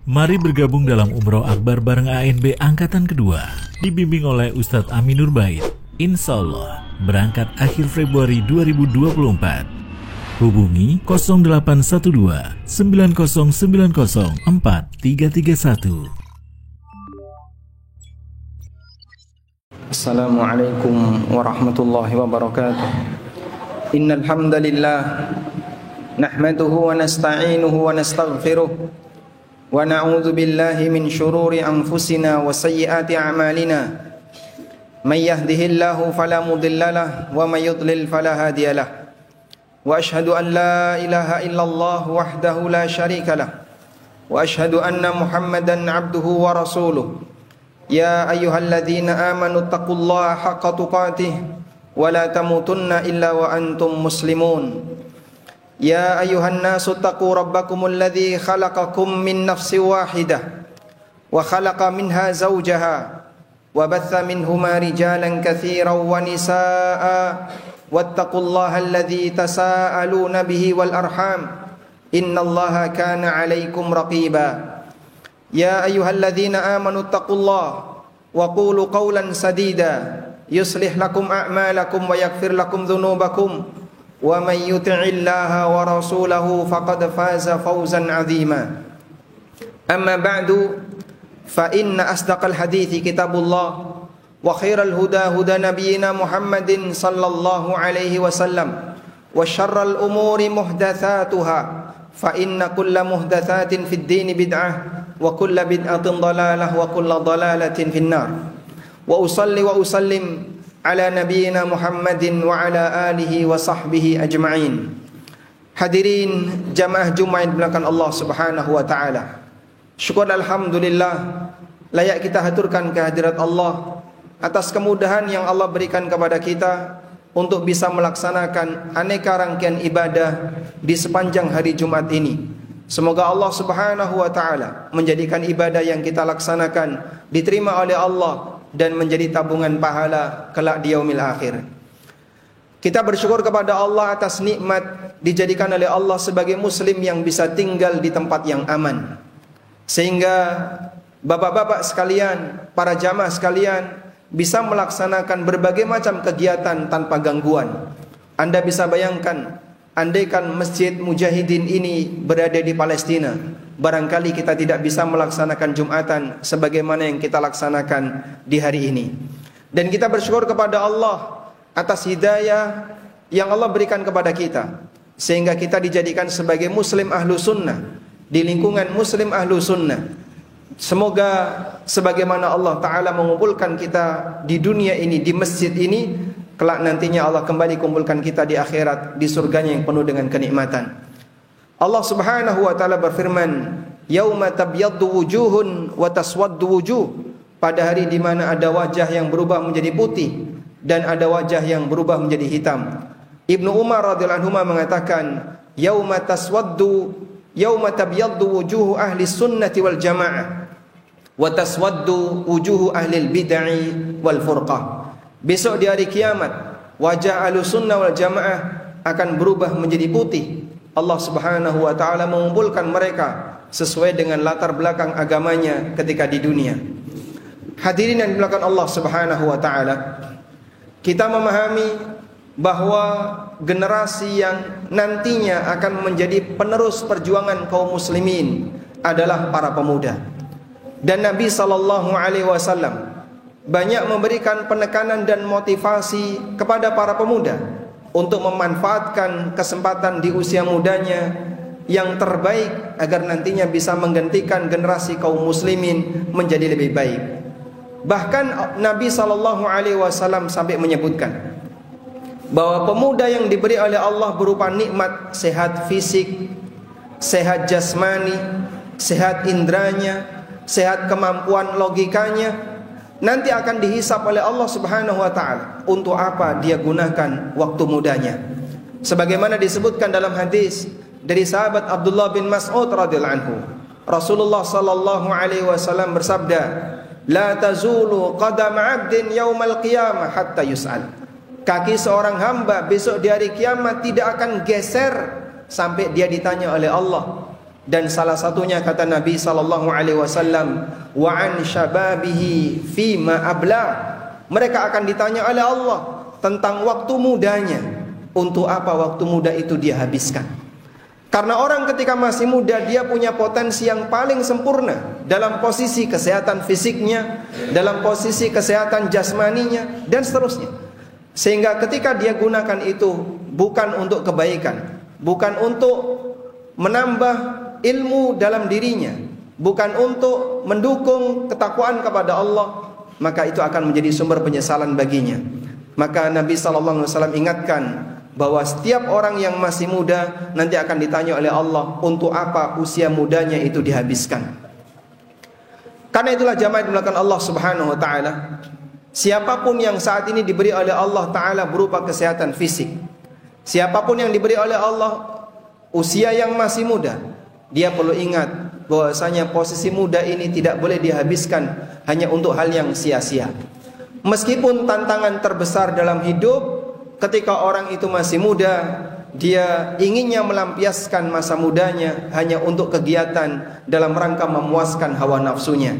Mari bergabung dalam Umroh Akbar bareng ANB Angkatan Kedua. Dibimbing oleh Ustadz Aminur Bait. Insya Allah berangkat akhir Februari 2024. Hubungi 0812 9090 4331. Assalamualaikum warahmatullahi wabarakatuh. Innal hamdalillah nahmaduhu wa nasta'inuhu wa nastaghfiruh wa na'udzu billahi min shururi anfusina wa sayyiati a'malina. May yahdihillahu fala mudhillalah wa may yudlil fala hadiyalah. Wa ashhadu an la ilaha illallah wahdahu la syarikalah. Wa ashhadu anna Muhammadan 'abduhu wa rasuluh. Ya ayyuhalladzina amanu taqullaha haqqa tuqatih wa la tamutunna illa wa antum muslimun. Ya ayuhan nasu taqu rabbakumul ladzi khalaqakum min nafsin wahidah wa khalaqa minha zawjaha wa batha minhuma rijalan katsiran wa nisaa'a wattaqullaha alladzi tasaaluna bihi wal arham innallaha kana 'alaikum raqiba. Ya ayyuhalladzina amanu taqullaha wa qulu qawlan sadida yuslih lakum a'malakum wa yaghfir lakum dhunubakum wa man yuti'illaha wa rasulahu faqad faza fawzan 'azima. Amma ba'du, fa inna asdaqal hadithi kitabullah wa khairal huda huda nabiyyina Muhammadin sallallahu alaihi wasallam wa syarral umuri muhdatsatuha fa inna kulla muhdatsatin fid dini bid'ah wa kulla bid'atin dhalalah wa kulla dhalalatin finnar. Wa usalli wa usallim ala nabiyyina Muhammadin wa ala alihi wa sahbihi ajma'in. Hadirin jamaah Jumat belakang Allah Subhanahu wa taala. Syukur alhamdulillah layak kita haturkan kehadirat Allah atas kemudahan yang Allah berikan kepada kita untuk bisa melaksanakan aneka rangkaian ibadah di sepanjang hari Jumat ini. Semoga Allah Subhanahu wa taala menjadikan ibadah yang kita laksanakan diterima oleh Allah dan menjadi tabungan pahala kelak di yaumil akhir. Kita bersyukur kepada Allah atas nikmat dijadikan oleh Allah sebagai muslim yang bisa tinggal di tempat yang aman. Sehingga bapak-bapak sekalian, para jamaah sekalian bisa melaksanakan berbagai macam kegiatan tanpa gangguan. Anda bisa bayangkan, andaikan Masjid Mujahidin ini berada di Palestina, barangkali kita tidak bisa melaksanakan Jumatan sebagaimana yang kita laksanakan di hari ini. Dan kita bersyukur kepada Allah atas hidayah yang Allah berikan kepada kita, sehingga kita dijadikan sebagai muslim ahlu sunnah, di lingkungan muslim ahlu sunnah. Semoga sebagaimana Allah Ta'ala mengumpulkan kita di dunia ini, di masjid ini, kelak nantinya Allah kembali kumpulkan kita di akhirat, di surganya yang penuh dengan kenikmatan. Allah Subhanahu wa taala berfirman, "Yauma tabyaddu wujuhun wa taswaddu wujuh." Pada hari di mana ada wajah yang berubah menjadi putih dan ada wajah yang berubah menjadi hitam. Ibnu Umar radhiyallahu anhu mengatakan, "Yauma tabyaddu wujuhu ahli sunnati wal jamaah wa taswaddu wujuhu ahli bid'ah wal furqah." Besok di hari kiamat, wajah ahli sunnah wal jamaah akan berubah menjadi putih. Allah Subhanahu wa taala mengumpulkan mereka sesuai dengan latar belakang agamanya ketika di dunia. Hadirin yang dimuliakan Allah Subhanahu wa taala, kita memahami bahwa generasi yang nantinya akan menjadi penerus perjuangan kaum muslimin adalah para pemuda. Dan Nabi sallallahu alaihi wasallam banyak memberikan penekanan dan motivasi kepada para pemuda untuk memanfaatkan kesempatan di usia mudanya yang terbaik agar nantinya bisa menggantikan generasi kaum muslimin menjadi lebih baik. Bahkan Nabi SAW sampai menyebutkan bahwa pemuda yang diberi oleh Allah berupa nikmat sehat fisik, sehat jasmani, sehat indranya, sehat kemampuan logikanya, nanti akan dihisap oleh Allah Subhanahu wa taala untuk apa dia gunakan waktu mudanya. Sebagaimana disebutkan dalam hadis dari sahabat Abdullah bin Mas'ud radhiyallahu anhu, Rasulullah sallallahu alaihi wasallam bersabda, "La tazulu qadam 'abdin yaumal qiyamah hatta yus'al." Kaki seorang hamba besok di hari kiamat tidak akan geser sampai dia ditanya oleh Allah, Dan salah satunya kata Nabi sallallahu alaihi wasallam, wa an syababihi fima abla. Mereka akan ditanya oleh Allah tentang waktu mudanya. Untuk apa waktu muda itu dia habiskan? Karena orang ketika masih muda dia punya potensi yang paling sempurna dalam posisi kesehatan fisiknya, dalam posisi kesehatan jasmaninya, dan seterusnya. Sehingga ketika dia gunakan itu bukan untuk kebaikan, bukan untuk menambah ilmu dalam dirinya, bukan untuk mendukung ketakwaan kepada Allah, maka itu akan menjadi sumber penyesalan baginya. Maka Nabi SAW ingatkan bahwa setiap orang yang masih muda nanti akan ditanya oleh Allah untuk apa usia mudanya itu dihabiskan. Karena itulah jamaah yang dimuliakan Allah Subhanahu wa taala, siapapun yang saat ini diberi oleh Allah taala berupa kesehatan fisik, siapapun yang diberi oleh Allah usia yang masih muda, dia perlu ingat bahwasanya posisi muda ini tidak boleh dihabiskan hanya untuk hal yang sia-sia. Meskipun tantangan terbesar dalam hidup ketika orang itu masih muda, dia inginnya melampiaskan masa mudanya hanya untuk kegiatan dalam rangka memuaskan hawa nafsunya.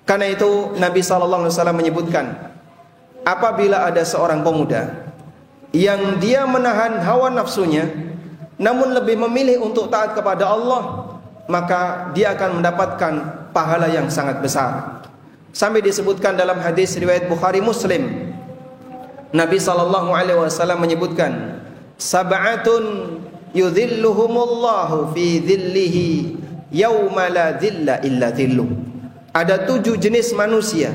Karena itu Nabi SAW menyebutkan, apabila ada seorang pemuda yang dia menahan hawa nafsunya namun lebih memilih untuk taat kepada Allah, maka dia akan mendapatkan pahala yang sangat besar. Sampai disebutkan dalam hadis riwayat Bukhari Muslim, Nabi SAW menyebutkan, sab'atun yudhilluhumullahu fi dhillihi yawma la dhilla illa dhilluh. Ada 7 jenis manusia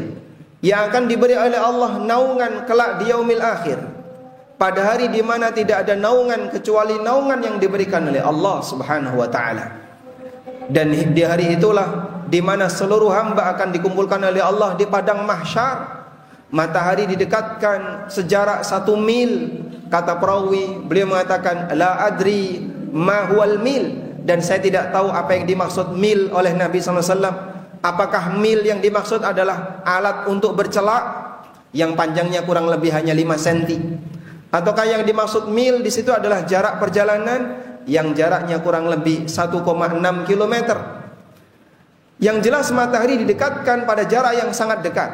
yang akan diberi oleh Allah naungan kelak di yaumil akhir, pada hari di mana tidak ada naungan kecuali naungan yang diberikan oleh Allah Subhanahu wa taala. Dan di hari itulah di mana seluruh hamba akan dikumpulkan oleh Allah di padang mahsyar. Matahari didekatkan sejarak 1 mil. Kata perawi, beliau mengatakan, la adri ma huwal mil, dan saya tidak tahu apa yang dimaksud mil oleh Nabi SAW. Apakah mil yang dimaksud adalah alat untuk bercelak yang panjangnya kurang lebih hanya 5 cm, ataukah yang dimaksud mil di situ adalah jarak perjalanan yang jaraknya kurang lebih 1,6 km. Yang jelas matahari didekatkan pada jarak yang sangat dekat,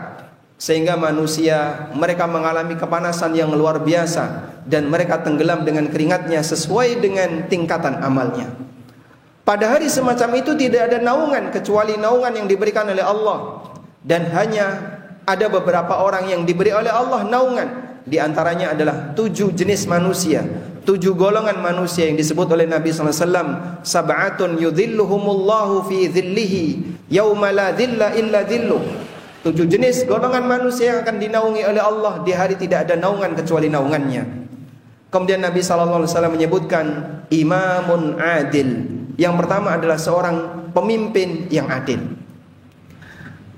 sehingga manusia mereka mengalami kepanasan yang luar biasa dan mereka tenggelam dengan keringatnya sesuai dengan tingkatan amalnya. Pada hari semacam itu tidak ada naungan kecuali naungan yang diberikan oleh Allah, dan hanya ada beberapa orang yang diberi oleh Allah naungan. Di antaranya adalah 7 jenis manusia, 7 golongan manusia yang disebut oleh Nabi SAW, sab'atun yudhilluhumullahu fi dhillihi yawma la dhilla illa dhilluh. 7 jenis golongan manusia yang akan dinaungi oleh Allah di hari tidak ada naungan kecuali naungannya. Kemudian Nabi SAW menyebutkan imamun adil. Yang pertama adalah seorang pemimpin yang adil.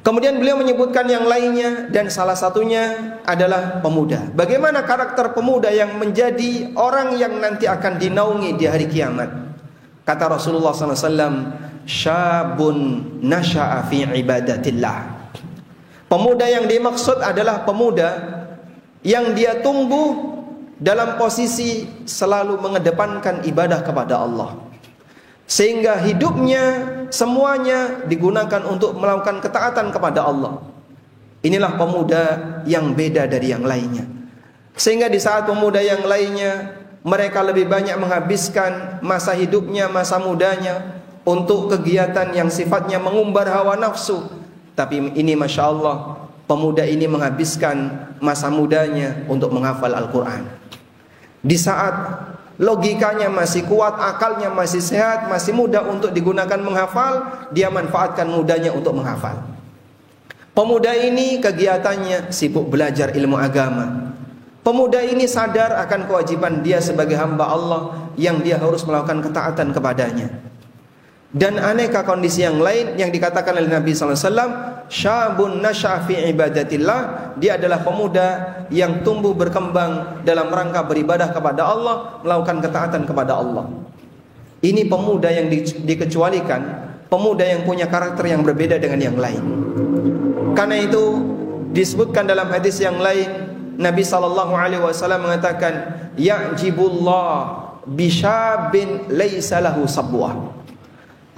Kemudian beliau menyebutkan yang lainnya, dan salah satunya adalah pemuda. Bagaimana karakter pemuda yang menjadi orang yang nanti akan dinaungi di hari kiamat? Kata Rasulullah SAW, syabun nasha'a fi ibadatillah. Pemuda yang dimaksud adalah pemuda yang dia tumbuh dalam posisi selalu mengedepankan ibadah kepada Allah, sehingga hidupnya semuanya digunakan untuk melakukan ketaatan kepada Allah. Inilah pemuda yang beda dari yang lainnya. Sehingga di saat pemuda yang lainnya mereka lebih banyak menghabiskan masa hidupnya, masa mudanya untuk kegiatan yang sifatnya mengumbar hawa nafsu. Tapi ini Masya Allah, pemuda ini menghabiskan masa mudanya untuk menghafal Al-Quran. Di saat logikanya masih kuat, akalnya masih sehat, masih muda untuk digunakan menghafal, dia manfaatkan mudanya untuk menghafal. Pemuda ini kegiatannya sibuk belajar ilmu agama. Pemuda ini sadar akan kewajiban dia sebagai hamba Allah yang dia harus melakukan ketaatan kepadanya. Dan aneka kondisi yang lain yang dikatakan oleh Nabi SAW, syabun nasha'a fi ibadatillah. Dia adalah pemuda yang tumbuh berkembang dalam rangka beribadah kepada Allah, melakukan ketaatan kepada Allah. Ini pemuda yang dikecualikan, pemuda yang punya karakter yang berbeda dengan yang lain. Karena itu disebutkan dalam hadis yang lain, Nabi SAW mengatakan, ya'jibullah bisyabin laysa lahu sabwah.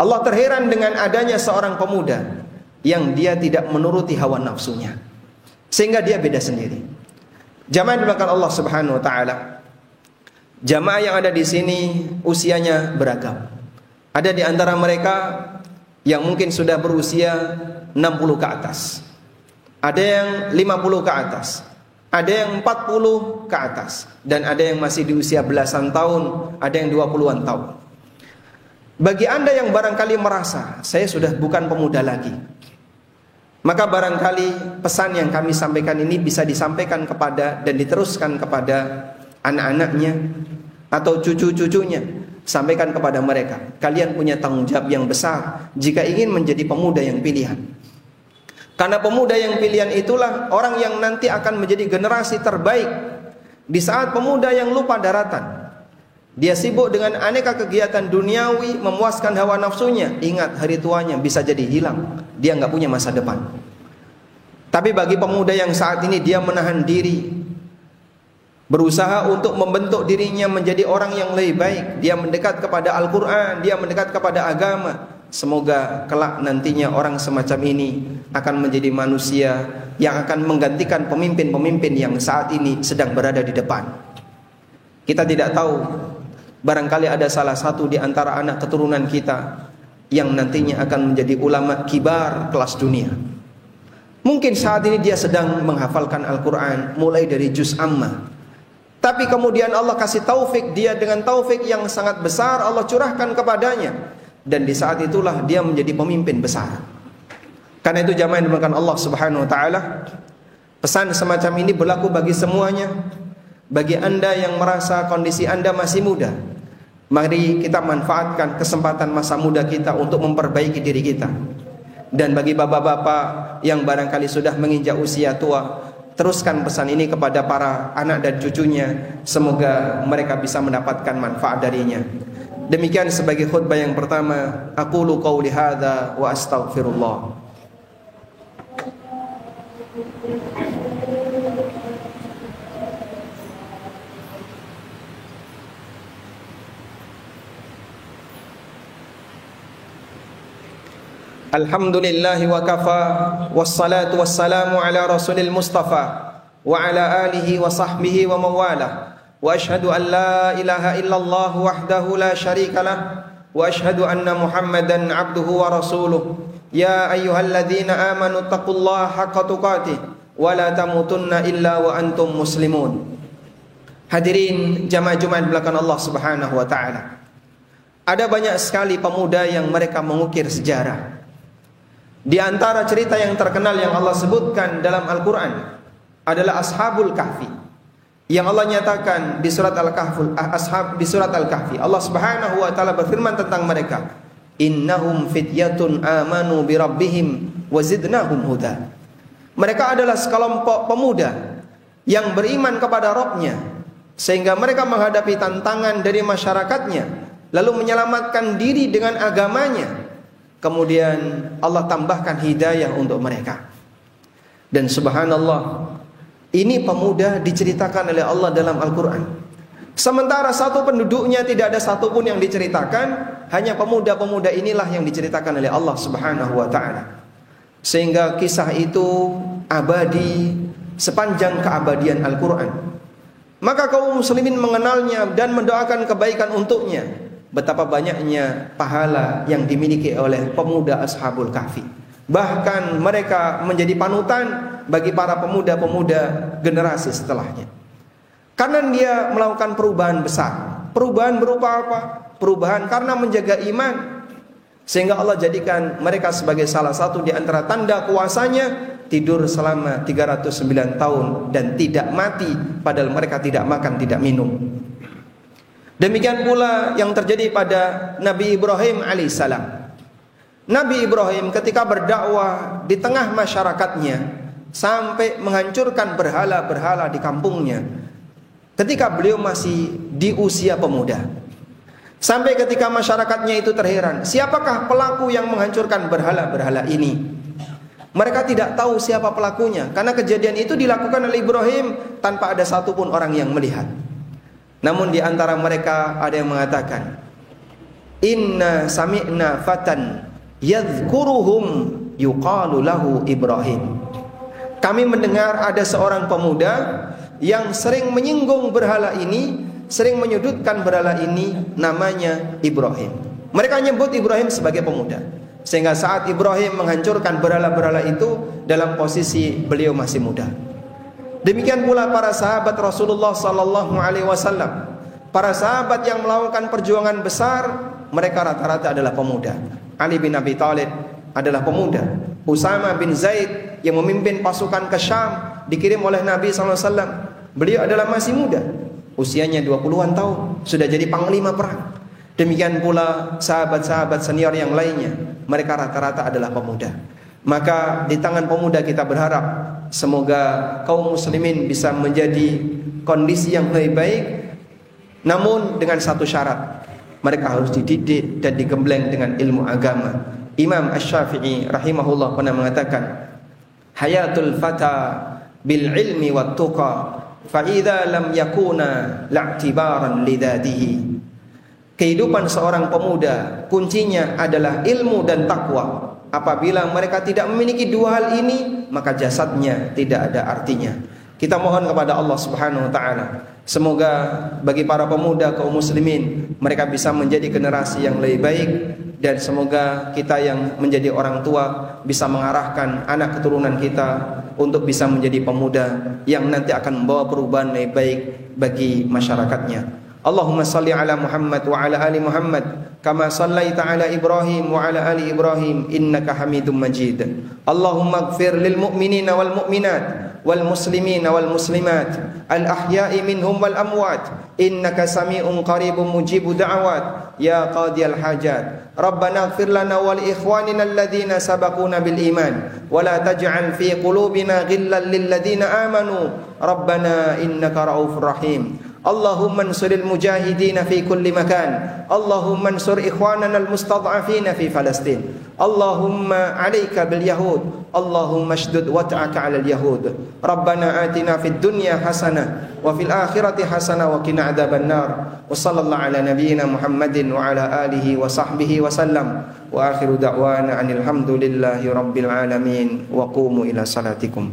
Allah terheran dengan adanya seorang pemuda yang dia tidak menuruti hawa nafsunya, sehingga dia beda sendiri. Jamaah dimakan Allah Subhanahu wa taala. Jamaah yang ada di sini usianya beragam. Ada di antara mereka yang mungkin sudah berusia 60 ke atas. Ada yang 50 ke atas. Ada yang 40 ke atas. Dan ada yang masih di usia belasan tahun, ada yang 20-an tahun. Bagi Anda yang barangkali merasa saya sudah bukan pemuda lagi, maka barangkali pesan yang kami sampaikan ini bisa disampaikan kepada dan diteruskan kepada anak-anaknya atau cucu-cucunya. Sampaikan kepada mereka, kalian punya tanggung jawab yang besar jika ingin menjadi pemuda yang pilihan. Karena pemuda yang pilihan itulah orang yang nanti akan menjadi generasi terbaik. Di saat pemuda yang lupa daratan, dia sibuk dengan aneka kegiatan duniawi, memuaskan hawa nafsunya, ingat hari tuanya bisa jadi hilang. Dia nggak punya masa depan. Tapi bagi pemuda yang saat ini dia menahan diri, berusaha untuk membentuk dirinya menjadi orang yang lebih baik, dia mendekat kepada Al-Quran, dia mendekat kepada agama. Semoga kelak nantinya orang semacam ini akan menjadi manusia yang akan menggantikan pemimpin-pemimpin yang saat ini sedang berada di depan. Kita tidak tahu, barangkali ada salah satu di antara anak keturunan kita yang nantinya akan menjadi ulama kibar kelas dunia. Mungkin saat ini dia sedang menghafalkan Al-Quran mulai dari juz amma, tapi kemudian Allah kasih taufik dia dengan taufik yang sangat besar, Allah curahkan kepadanya, dan di saat itulah dia menjadi pemimpin besar. Karena itu jamaah yang dimuliakan Allah Subhanahu wa taala, pesan semacam ini berlaku bagi semuanya. Bagi Anda yang merasa kondisi Anda masih muda, mari kita manfaatkan kesempatan masa muda kita untuk memperbaiki diri kita. Dan bagi bapak-bapak yang barangkali sudah menginjak usia tua, teruskan pesan ini kepada para anak dan cucunya. Semoga mereka bisa mendapatkan manfaat darinya. Demikian sebagai khutbah yang pertama. Aqulu qawli hadza wa astaghfirullah. Alhamdulillahi wa kafa, wassalatu wassalamu ala rasulil mustafa wa ala alihi wa sahbihi wa mawalah. Wa ashhadu an la ilaha illallah wahdahu la syarika lah, wa ashhadu anna muhammadan abduhu wa rasuluh. Ya ayyuhalladzina amanu taqullaha haqqa tuqatih wa la tamutunna illa wa antum muslimun. Hadirin jamaah Jumat belakang Allah Subhanahu wa taala. Ada banyak sekali pemuda yang mereka mengukir sejarah. Di antara cerita yang terkenal yang Allah sebutkan dalam Al-Quran adalah Ashabul Kahfi, yang Allah nyatakan di surat Al-Kahfi. Allah Subhanahu wa taala berfirman tentang mereka, innahum fityatun amanu bi rabbihim wa zidnahum huda. Mereka adalah sekelompok pemuda yang beriman kepada Rabb-nya, sehingga mereka menghadapi tantangan dari masyarakatnya lalu menyelamatkan diri dengan agamanya. Kemudian Allah tambahkan hidayah untuk mereka. Dan subhanallah, ini pemuda diceritakan oleh Allah dalam Al-Quran. Sementara satu penduduknya tidak ada satupun yang diceritakan, hanya pemuda-pemuda inilah yang diceritakan oleh Allah Subhanahu wa ta'ala. Sehingga kisah itu abadi sepanjang keabadian Al-Quran. Maka kaum muslimin mengenalnya dan mendoakan kebaikan untuknya. Betapa banyaknya pahala yang dimiliki oleh pemuda Ashabul Kahfi. Bahkan mereka menjadi panutan bagi para pemuda-pemuda generasi setelahnya. Karena dia melakukan perubahan besar. Perubahan berupa apa? Perubahan karena menjaga iman. Sehingga Allah jadikan mereka sebagai salah satu di antara tanda kuasanya, tidur selama 309 tahun dan tidak mati, padahal mereka tidak makan, tidak minum. Demikian pula yang terjadi pada Nabi Ibrahim alaihissalam. Nabi Ibrahim ketika berdakwah di tengah masyarakatnya sampai menghancurkan berhala-berhala di kampungnya, ketika beliau masih di usia pemuda. Sampai ketika masyarakatnya itu terheran, siapakah pelaku yang menghancurkan berhala-berhala ini? Mereka tidak tahu siapa pelakunya, karena kejadian itu dilakukan oleh Ibrahim tanpa ada satupun orang yang melihat. Namun di antara mereka ada yang mengatakan, inna sami'na fatan yadhkuruhum yuqalu lahu Ibrahim. Kami mendengar ada seorang pemuda yang sering menyinggung berhala ini, sering menyudutkan berhala ini, namanya Ibrahim. Mereka nyebut Ibrahim sebagai pemuda, sehingga saat Ibrahim menghancurkan berhala-berhala itu dalam posisi beliau masih muda. Demikian pula para sahabat Rasulullah sallallahu alaihi wasallam. Para sahabat yang melakukan perjuangan besar, mereka rata-rata adalah pemuda. Ali bin Abi Thalib adalah pemuda. Usama bin Zaid yang memimpin pasukan ke Syam dikirim oleh Nabi sallallahu alaihi wasallam, beliau adalah masih muda. Usianya 20-an tahun, sudah jadi panglima perang. Demikian pula sahabat-sahabat senior yang lainnya, mereka rata-rata adalah pemuda. Maka di tangan pemuda kita berharap semoga kaum muslimin bisa menjadi kondisi yang lebih baik, namun dengan satu syarat, mereka harus dididik dan digembleng dengan ilmu agama. Imam Asy-Syafi'i rahimahullah pernah mengatakan, hayatul fata bil ilmi wat tuqa, fa idza lam yakuna la'tibaran lidadihi. Kehidupan seorang pemuda kuncinya adalah ilmu dan takwa. Apabila mereka tidak memiliki dua hal ini, maka jasadnya tidak ada artinya. Kita mohon kepada Allah Subhanahu wa taala, semoga bagi para pemuda kaum muslimin, mereka bisa menjadi generasi yang lebih baik, dan semoga kita yang menjadi orang tua bisa mengarahkan anak keturunan kita untuk bisa menjadi pemuda yang nanti akan membawa perubahan lebih baik bagi masyarakatnya. Allahumma salli ala Muhammad wa ala ali Muhammad kama sallaita ala Ibrahim wa ala ali Ibrahim innaka Hamidum Majid. Allahumma ighfir lil mu'minina wal mu'minat wal muslimina wal muslimat al ahya'i minhum wal amwat innaka sami'un qaribun mujibu da'awat ya qadiyal hajat. Rabbana ighfir lana wa li ikhwanina alladhina sabaquna bil iman wa la taj'al fi qulubina ghillan lil ladzina amanu Rabbana innaka ra'ufur rahim. Allahumma ansuril mujahidina fi kulli makan. Allahumma ansur ikhwanana al-mustad'afina fi Palestin. Allahumma alayka bil yahud. Allahumma shdud wat'aka 'alal yahud. Rabbana atina fid dunya hasanah wa fil akhirati hasanah wa qina adzabannar. Wa sallallahu ala nabiyyina Muhammadin wa ala alihi wa sahbihi wa sallam. Wa akhiru da'wana anil hamdulillahi rabbil alamin wa qumu ila salatikum.